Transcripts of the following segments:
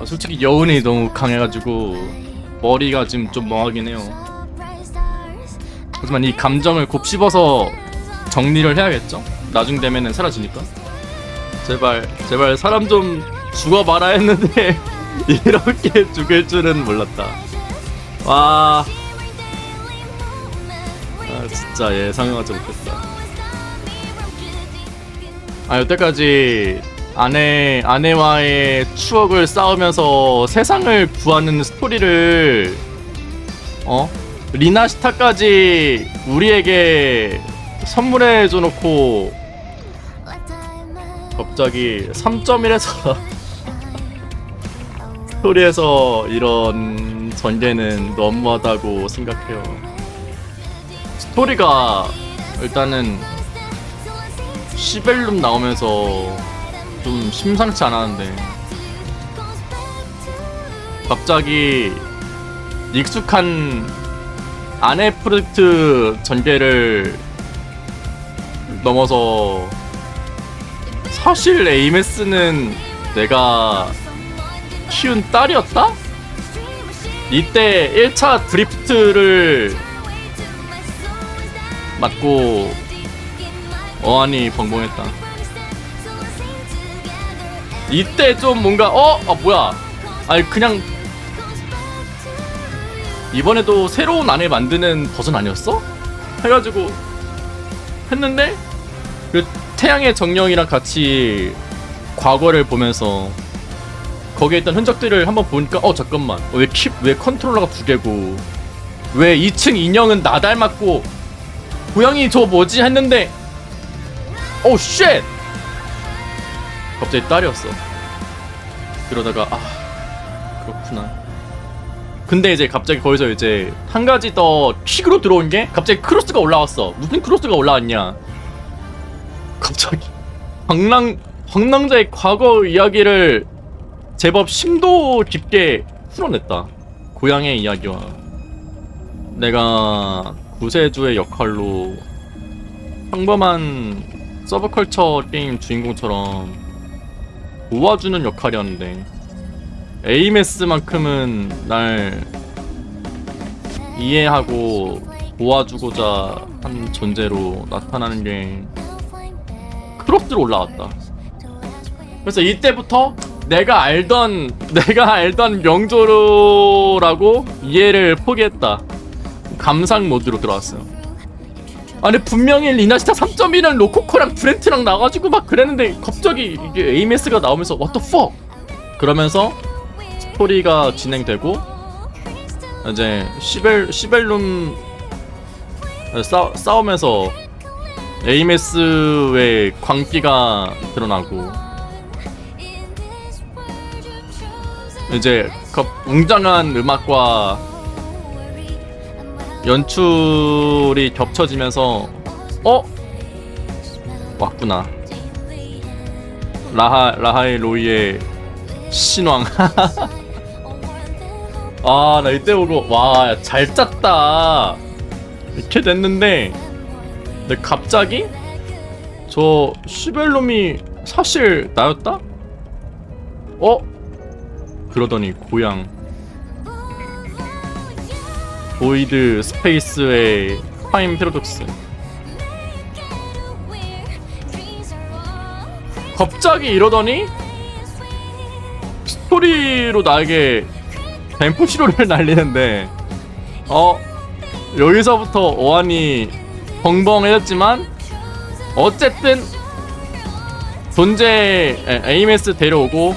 솔직히 여운이 너무 강해가지고 머리가 지금 좀 멍하긴 해요. 하지만 이 감정을 곱씹어서 정리를 해야겠죠? 나중 되면은 사라지니까. 제발 사람 좀 죽어봐라 했는데 이렇게 죽을 줄은 몰랐다. 와, 진짜 예상하지 못했다. 여태까지 아내와의 추억을 쌓으면서 세상을 구하는 스토리를 리나시타까지 우리에게 선물해줘놓고 갑자기 3.1에서 스토리에서 이런 전개는 너무하다고 생각해요. 스토리가 일단은 시벨룸 나오면서 좀 심상치 않았는데 갑자기 익숙한 아내 프로젝트 전개를 넘어서 사실 에이메스는 내가 키운 딸이었다? 이때 1차 드리프트를 맞고 어안이 벙벙했다. 이때 좀 뭔가 뭐야, 아니 그냥 이번에도 새로운 아내 만드는 버전 아니었어? 해가지고 했는데 그 태양의 정령이랑 같이 과거를 보면서 거기에 있던 흔적들을 한번 보니까 잠깐만, 왜 컨트롤러가 두 개고 왜 2층 인형은 나 닮았고 고양이 저 뭐지 했는데 쉣! 갑자기 딸이었어. 그러다가 그렇구나. 근데 이제 갑자기 거기서 이제 한 가지 더 킥으로 들어온 게 갑자기 크로스가 올라왔어. 무슨 크로스가 올라왔냐? 갑자기 황랑자의 과거 이야기를 제법 심도 깊게 풀어냈다. 고향의 이야기와 내가 구세주의 역할로 평범한 서브컬처 게임 주인공처럼 도와주는 역할이었는데 에이메스만큼은 날 이해하고 도와주고자 한 존재로 나타나는 게 크로스로 올라왔다. 그래서 이때부터 내가 알던 명조로라고 이해를 포기했다. 감상 모드로 들어왔어요. 아니 분명히 리나시타 3.1은 로코코랑 브렌트랑 나가지고 막 그랬는데 갑자기 이게 에이메스가 나오면서 What the fuck? 그러면서 스토리가 진행되고 이제 시벨룸 싸우면서 에이메스의 광기가 드러나고 이제 웅장한 음악과 연출이 겹쳐지면서 왔구나. 라하의 로이의 신왕. 나 이때 보고 와, 잘 짰다 이렇게 됐는데 근데 갑자기 저 시벨룸이 사실 나였다? 그러더니 고향 보이드 스페이스의 타임 패러독스. 갑자기 이러더니 스토리로 나에게 뱀프 시로를 날리는데 여기서부터 어안이 벙벙해졌지만 어쨌든 존재 에이메스 데려오고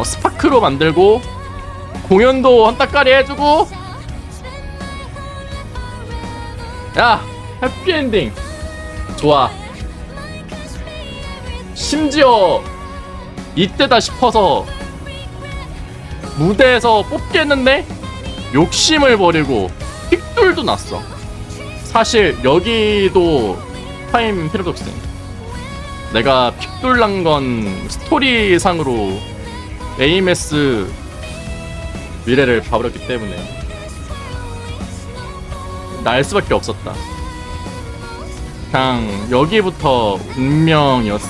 스파크로 만들고 공연도 한따까리 해주고 야, 해피엔딩 좋아. 심지어 이때다 싶어서 무대에서 뽑겠는데 욕심을 버리고 픽돌도 났어. 사실 여기도 타임 패러독스. 내가 픽돌 난 건 스토리상으로 에이메스 미래를 봐버렸기 때문에 날 수밖에 없었다. 그냥 여기부터 운명이었어.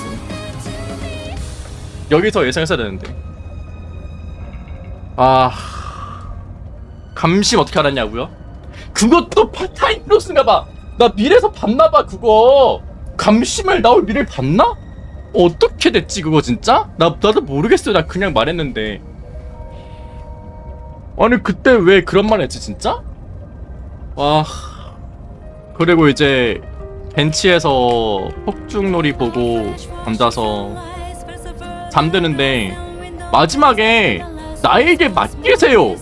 여기서 예상했어야 되는데 아, 감심 어떻게 알았냐고요? 그것도 파타임 플러스인가봐. 나 미래에서 봤나봐 그거. 감심을 나올 미래를 봤나? 어떻게 됐지 그거 진짜? 나도 모르겠어요. 나 그냥 말했는데. 아니 그때 왜 그런 말 했지 진짜? 와. 그리고 이제 벤치에서 폭죽놀이 보고 앉아서 잠드는데 마지막에 나에게 맡기세요.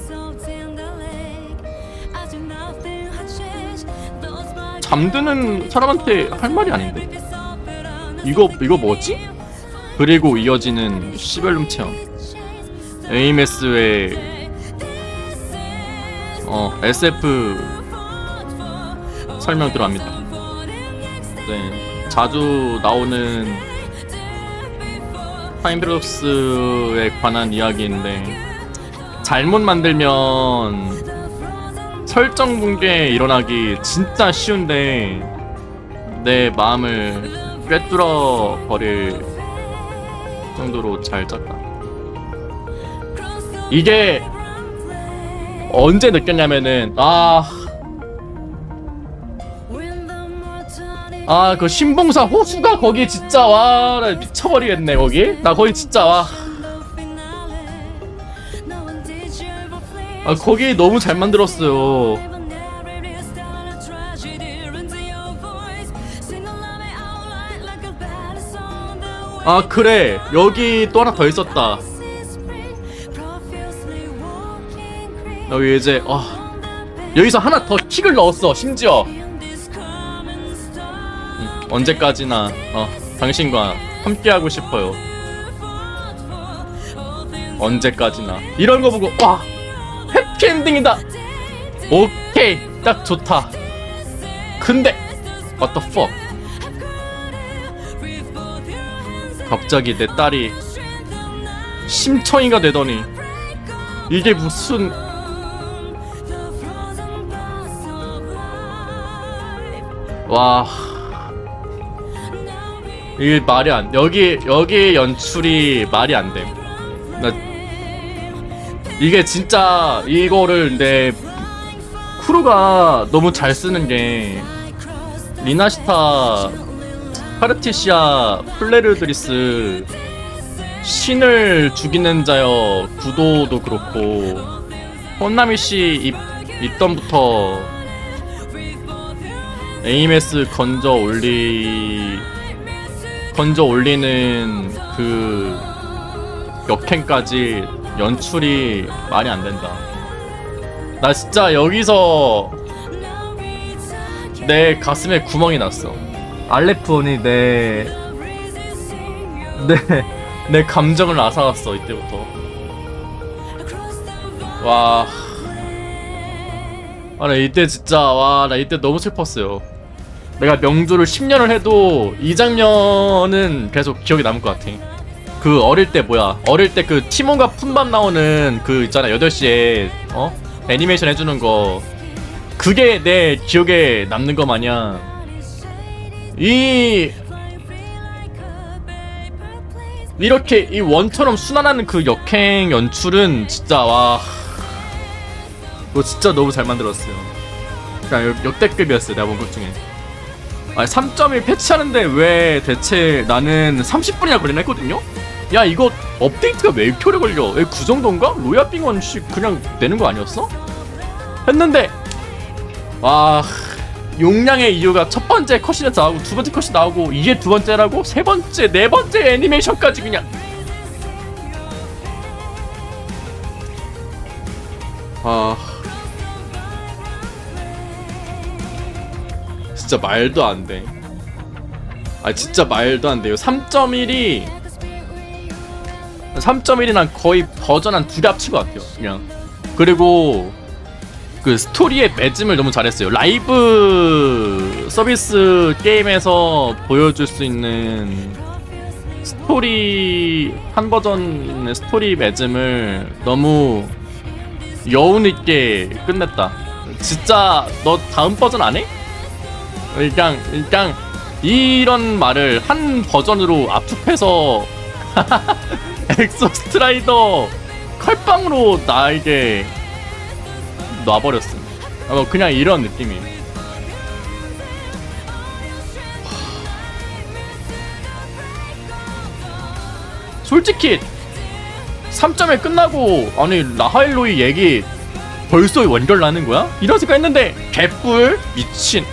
잠드는 사람한테 할 말이 아닌데. 이거 뭐지? 그리고 이어지는 시벨룸 체험. AMS의 SF 설명 들어갑니다. 네, 자주 나오는 타임 패러독스에 관한 이야기인데 잘못 만들면 설정 붕괴 일어나기 진짜 쉬운데 내 마음을 꿰뚫어 버릴 정도로 잘 짰다. 이게 언제 느꼈냐면은 그 신봉사 호수가 거기 진짜 와 나 미쳐버리겠네. 나 거기 진짜 와 거기 너무 잘 만들었어요. 그래 여기 또 하나 더 있었다. 여기 이제 여기서 하나 더 킥을 넣었어. 심지어 언제까지나 당신과 함께하고 싶어요. 언제까지나. 이런 거 보고 와 해피엔딩이다. 오케이 딱 좋다. 근데 what the fuck, 갑자기 내 딸이 심청이가 되더니 이게 무슨 와 이게 말이 안 여기 연출이 말이 안 돼. 나 이게 진짜 이거를 내 크루가 너무 잘 쓰는 게 리나시타 파르티시아 플레르드리스 신을 죽이는 자여 구도도 그렇고 혼나미씨 입던부터 AMS 건져 올리는 그 역행까지 연출이 말이 안 된다. 나 진짜 여기서 내 가슴에 구멍이 났어. 알레프온이 내 감정을 앗아갔어 이때부터. 와, 나 이때 진짜 나 이때 너무 슬펐어요. 내가 명조를 10년을 해도 이 장면은 계속 기억에 남을 것 같아. 그 어릴 때 그 티몬과 푼밤 나오는 그 있잖아 8시에 애니메이션 해주는 거, 그게 내 기억에 남는 거 마냥 이렇게 이 원처럼 순환하는 그 역행 연출은 진짜 그거 진짜 너무 잘 만들었어요. 그냥 역대급이었어요 내가 본 것 중에. 3.1 패치하는데 왜 대체 나는 30분이나 걸리나 했거든요? 야 이거 업데이트가 왜 이렇게 오래 걸려? 왜 그 정도인가? 로야빙원씩 그냥 내는 거 아니었어? 했는데 용량의 이유가 첫 번째 컷이 나오고 두 번째 컷이 나오고 이게 두 번째라고? 세 번째, 네 번째 애니메이션까지 그냥 진짜 말도 안 돼. 진짜 말도 안 돼요. 3.1이랑 거의 버전 한 2개 합친 것 같아요. 그냥. 그리고 그 스토리의 매짐을 너무 잘했어요. 라이브 서비스 게임에서 보여줄 수 있는 스토리 한 버전의 스토리 매짐을 너무 여운 있게 끝냈다. 진짜 너 다음 버전 안 해? 그냥 이런 말을 한 버전으로 압축해서 엑소 스트라이더 칼빵으로 나에게 놔버렸음. 그냥 이런 느낌이. 솔직히 3점에 끝나고 아니 라하일로이 얘기 벌써 원결 나는 거야? 이런 생각했는데 개뿔 미친.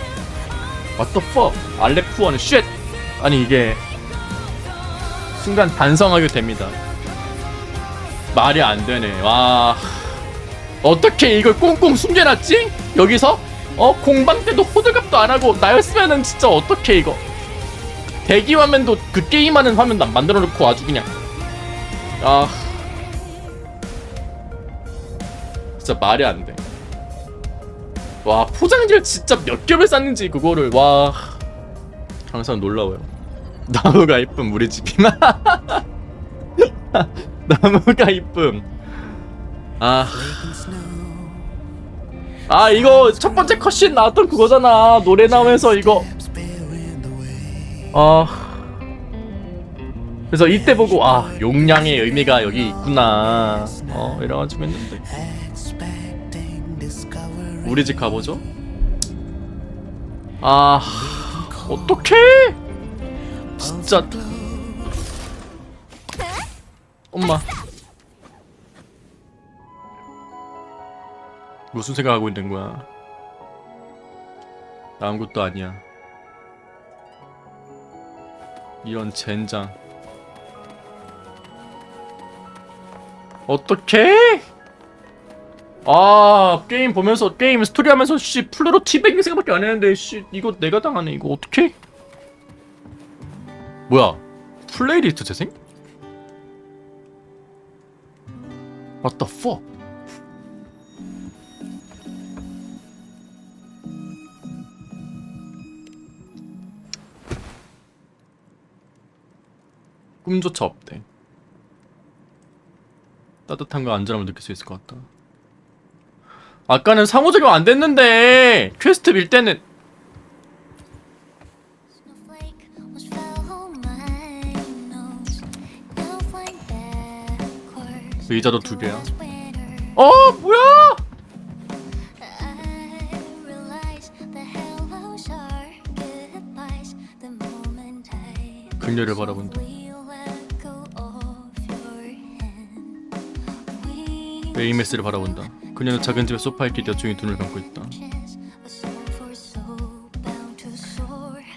What the fuck? 알레프어는 쉣. 아니 이게 순간 반성하게 됩니다. 말이 안 되네. 와 어떻게 이걸 꽁꽁 숨겨놨지? 여기서 공방 때도 호들갑도 안 하고 나였으면은 진짜 어떻게 이거 대기 화면도 그 게임하는 화면 만들어 놓고 아주 그냥 진짜 말이 안 돼. 와 포장지를 진짜 몇 겹을 쌌는지 그거를 와 항상 놀라워요. 나무가 이쁨 우리 집이만. 나무가 이쁨. 이거 첫 번째 컷신 나왔던 그거잖아. 노래 나오면서 이거. 그래서 이때 보고 용량의 의미가 여기 있구나. 이래가지고 했는데. 우리 집 가보죠. 어떡해? 진짜. 엄마. 무슨 생각하고 있는 거야? 아무것도 아니야. 이런 젠장. 어떡해? 게임 보면서 게임 스토리 하면서 플루로 티백이 생각밖에 안 했는데 이거 내가 당하네. 이거 어떡해? 뭐야? 플레이리스트 재생? What the fuck? 꿈조차 없대. 따뜻한 거 안전함을 느낄 수 있을 것 같다. 아까는 상호작용 안 됐는데 퀘스트 밀 때는 의자도 2개야. 뭐야? 그녀를 바라본다. 에이메스를 바라본다. 그녀는 작은 집의 소파에 기대어 조용히 눈을 감고 있다.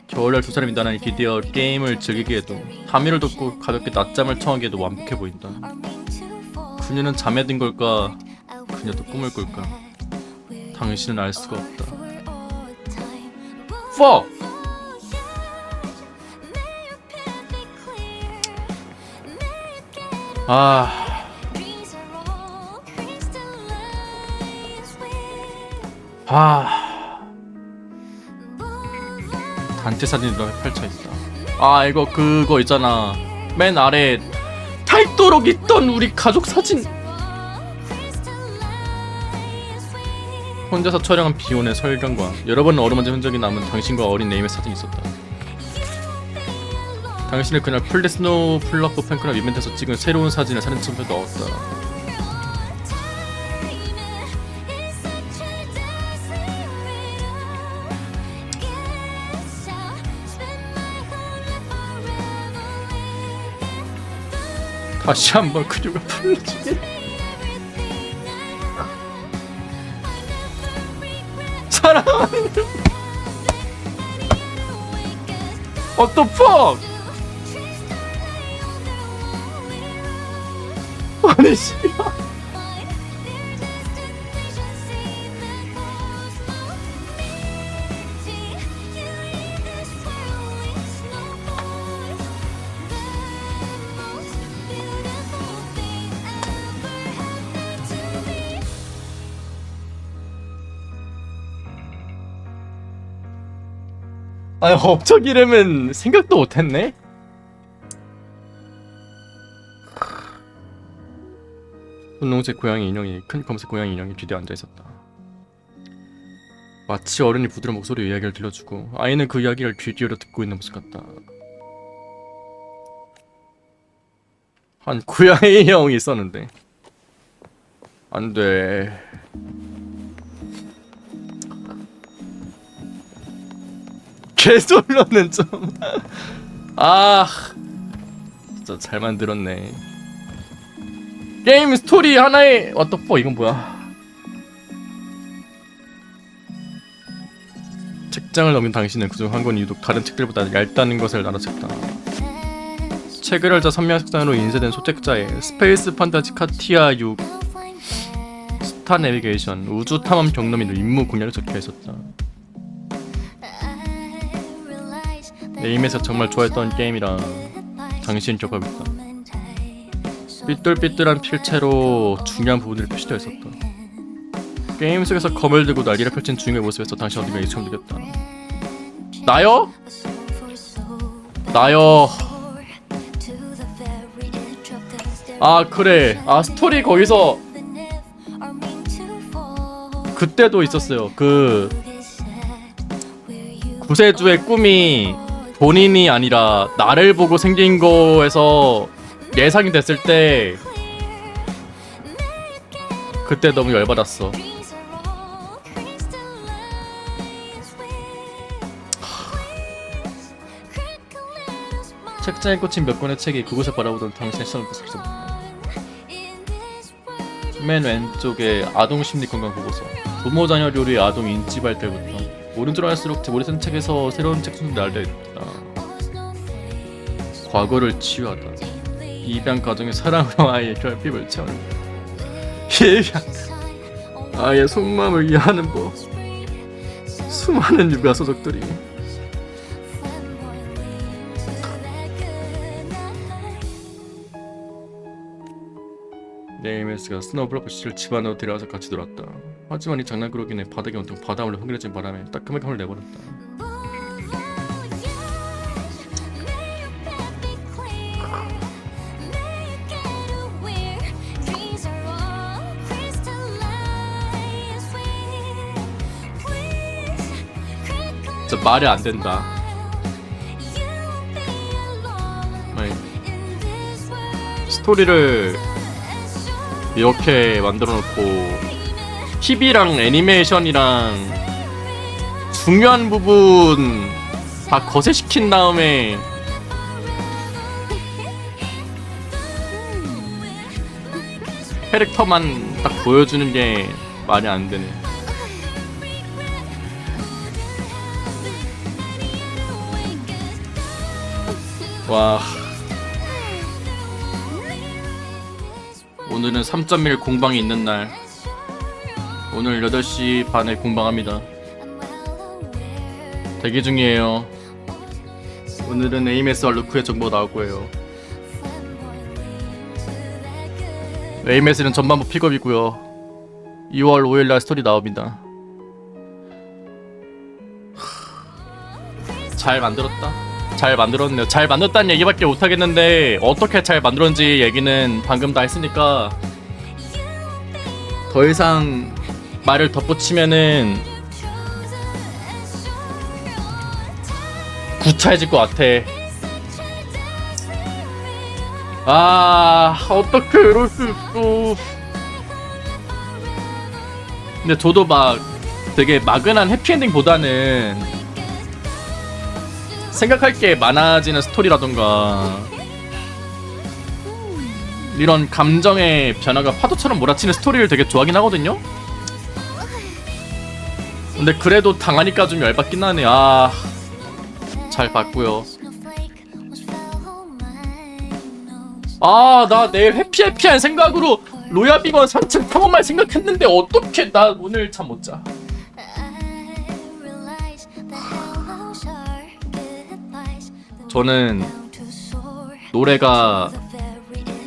겨울날 두 사람이 나란히 기대어 게임을 즐기기에도 하미를 돋고 가볍게 낮잠을 청하기에도 완벽해 보인다. 그녀는 잠에 든 걸까? 그녀도 꿈을 꿀까? 당신은 알 수가 없다. Fuck! 단체 사진이 펼쳐있다. 이거 그거 있잖아. 맨 아래 탈도록 있던 우리 가족 사진. 혼자서 촬영한 비온의 설경과 여러 번 어루만진 흔적이 남은 당신과 어린 네임의 사진이 있었다. 당신은 그날 플레스노우 플러프 팬클럽 이벤트에서 찍은 새로운 사진을 사진첩에 넣었다. 다시 한번 그녀가 불러주길. 사랑하는 What the fuck? 아니 씨발. 업적 이름은 생각도 못했네. 분홍색 고양이 인형이 큰 검색 고양이 인형이 뒤에 앉아있었다. 마치 어른이 부드러운 목소리로 이야기를 들려주고 아이는 그 이야기를 귀 기울여 듣고 있는 모습 같다. 한 고양이 인형이 있었는데 안돼. 개솔로는 좀. 아, 진짜 잘 만들었네. 게임 스토리 하나에 왓더퍼 이건 뭐야? 책장을 넘긴 당신은 그중 한 권이 유독 다른 책들보다 얇다는 것을 알아챘다. 책을 열자 선명 색상으로 인쇄된 소책자에 스페이스 판타지카티아 6 스타 내비게이션 우주 탐험 경로민 임무 공략이 적혀 있었다. 네임에서 정말 좋아했던 게임이라 당신 기억하고 있다. 삐뚤삐뚤한 필체로 중요한 부분들이 표시되어 있었다. 게임 속에서 검을 들고 날개를 펼친 주인공의 모습에서 당신 어딘가 이처럼 느꼈다. 나요? 나요. 아 그래. 아 스토리 거기서 그때도 있었어요. 그 구세주의 꿈이 본인이 아니라 나를 보고 생긴 거에서 예상이 됐을 때 그때 너무 열받았어. 책장에 꽂힌 몇 권의 책이 그곳을 바라보던 당신의 시선을 뺏었습니다. 맨 왼쪽에 아동 심리 건강 보고서, 부모 자녀 교류의 아동 인지 발달부터 오른쪽으로 갈수록 제 머리 쓴 책에서 새로운 책 순서를 알려있다. 과거를 치유하다. 입양 가정의 사랑으로 아이의 결핍을 채우는 입양 아이의 속마음을 이해하는 법. 수많은 육아 서적들이 네이메스가 스노우블럭 씨를 집안으로 데려와서 같이 놀았다. 하지만 이 장난꾸러기는 바닥에 온통 바닷물로 흥겨진 바람에 따끔하게 혼을 내버렸다. 진짜 말이 안 된다. 아니, 스토리를 이렇게 만들어 놓고 TV랑 애니메이션이랑 중요한 부분 다 거세시킨 다음에 캐릭터만 딱 보여주는 게 말이 안 되네. 와. 오늘은 3.1 공방이 있는 날. 오늘 8시 반에 공방합니다. 대기 중이에요. 오늘은 에이메스와 루크의 정보가 나올 거예요. 에이메스는 전반부 픽업이고요. 2월 5일날 스토리 나옵니다. 잘 만들었다. 잘 만들었네요. 잘 만들었다는 얘기밖에 못하겠는데 어떻게 잘 만들었는지 얘기는 방금 다 했으니까 더 이상 말을 덧붙이면은 구차해질 것 같아. 아 어떻게 이럴 수 있어. 근데 저도 막 되게 막연한 해피엔딩보다는 생각할 게 많아지는 스토리라던가 이런 감정의 변화가 파도처럼 몰아치는 스토리를 되게 좋아하긴 하거든요? 근데 그래도 당하니까 좀 열받긴 하네. 아, 잘 봤고요. 아, 나 내일 해피해피한 생각으로 로야비건 산책 탐험할 생각했는데 어떻게 나 오늘 잠 못 자. 저는 노래가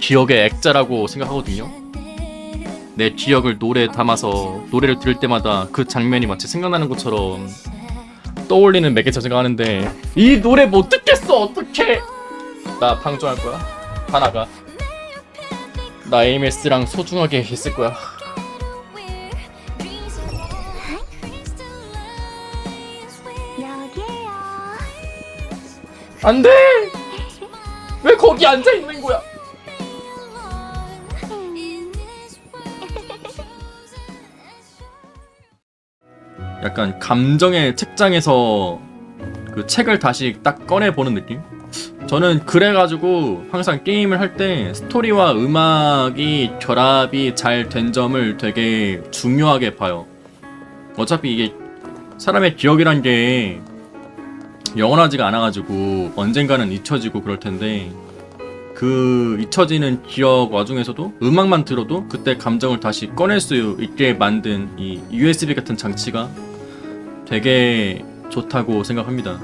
기억의 액자라고 생각하거든요. 내 기억을 노래에 담아서 노래를 들을 때마다 그 장면이 마치 생각나는 것처럼 떠올리는 매개체 생각하는데 이 노래 못 듣겠어. 어떡해. 나 방종할 거야. 다 나가. 나 AMS랑 소중하게 있을 거야. 안돼! 왜 거기 앉아 있는 거야? 약간 감정의 책장에서 그 책을 다시 딱 꺼내보는 느낌? 저는 그래가지고 항상 게임을 할 때 스토리와 음악이 결합이 잘 된 점을 되게 중요하게 봐요. 어차피 이게 사람의 기억이란 게 영원하지가 않아가지고 언젠가는 잊혀지고 그럴 텐데 그 잊혀지는 기억 와중에서도 음악만 들어도 그때 감정을 다시 꺼낼 수 있게 만든 이 USB 같은 장치가 되게 좋다고 생각합니다.